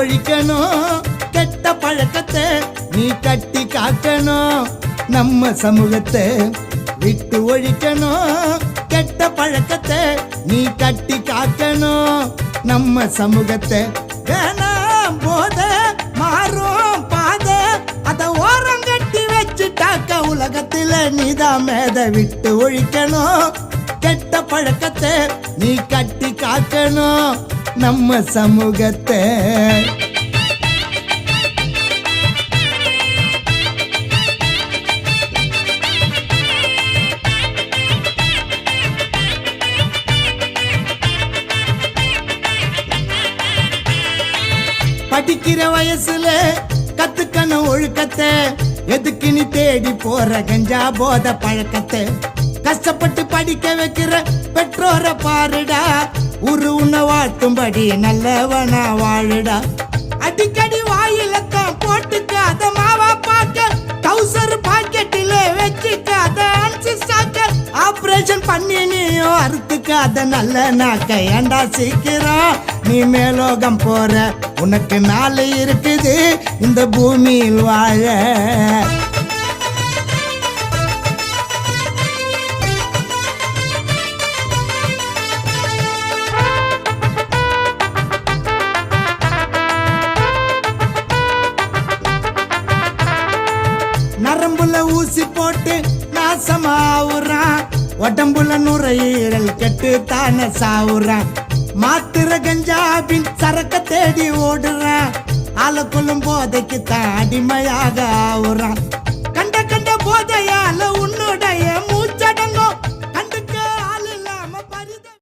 ஒழிக்கணும் கெட்ட பழக்கத்தை நீ கட்டி காக்கணும் நம்ம சமூகத்தை விட்டு ஒழிக்கணும் கெட்ட பழக்கத்தை நீ கட்டி காக்கணும் நம்ம சமூகத்தை வேணாம் போத மாறும் பாத அத ஓரம் கட்டி வச்சுட்டாக்க உலகத்துல நீதான் மேத விட்டு ஒழிக்கணும் கெட்ட பழக்கத்தை நீ கட்டி காக்கணும் நம்ம சமூகத்தை படிக்கிற வயசுல கத்துக்கணும் ஒழுக்கத்தை எதுக்கு நீ தேடி போற கஞ்சா போத பழக்கத்தை கஷ்டப்பட்டு படிக்க வைக்கிற பெற்றோரை பாருடா உன்னை வாழ்த்தும்படி நல்லவனா வாழுடா அடிக்கடி வாயிலத்தான் போட்டுக்காத மாவா பாக்க டவுசர் பாக்கெட்டில வச்சுக்காத ஆபரேஷன் பண்ணி நீயும் அறுத்துக்காத நல்ல நாக்க ஏண்டா சீக்கிரம் நீ மேலோகம் போற உனக்கு நாளை இருக்குது இந்த பூமியில் வாழ நரம்புல ஊசி போட்டு நாசமாவுறான் உடம்புல நுரையீரல் கெட்டு தானே சாவுறான் மாத்திர கஞ்சாபின் சரக்க தேடி ஓடுறான் ஆளக்குள்ளும் போதைக்கு தான் அடிமையாக ஆவுறான்